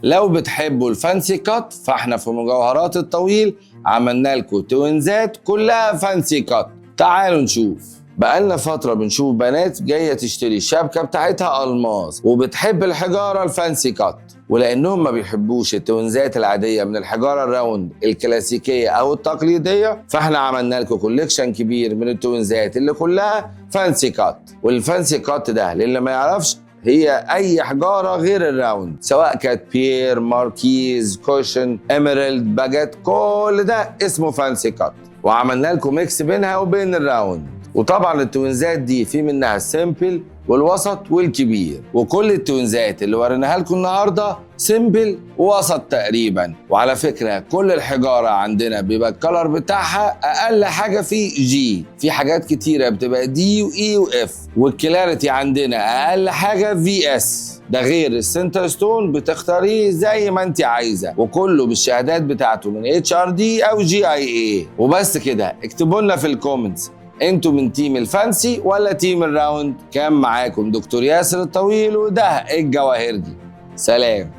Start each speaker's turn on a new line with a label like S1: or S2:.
S1: لو بتحبوا الفانسي كات فاحنا في مجوهرات الطويل عملنا لكم توينزات كلها فانسي كات. تعالوا نشوف. بقالنا فترة بنشوف بنات جاية تشتري الشبكة بتاعتها ألماس وبتحب الحجارة الفانسي كات، ولأنهم ما بيحبوش التوينزات العادية من الحجارة الراوند الكلاسيكية أو التقليدية، فاحنا عملنا لكم كوليكشن كبير من التوينزات اللي كلها فانسي كات. والفانسي كات ده للي ما يعرفش هي أي حجارة غير الراوند، سواء كانت بير، ماركيز، كوشن، إميرالد، باجيت، كل ده اسمه فانسي كات. وعملنا لكم ميكس بينها وبين الراوند. وطبعا التوينزات دي في منها السيمبل والوسط والكبير، وكل التوينزات اللي وريناها لكم النهارده سيمبل ووسط تقريبا. وعلى فكره كل الحجاره عندنا بيبقى الكلر بتاعها اقل حاجه فيه جي، في حاجات كتيره بتبقى دي واي واف، والكلاريتي عندنا اقل حاجه في اس، ده غير السنتر ستون بتختاريه زي ما انت عايزه، وكله بالشهادات بتاعته من اتش ار دي او جي اي اي. وبس كده، اكتبوا لنا في الكومنتس انتوا من تيم الفانسي ولا تيم الراوند. كان معاكم دكتور ياسر الطويل وده الجواهرجي. سلام.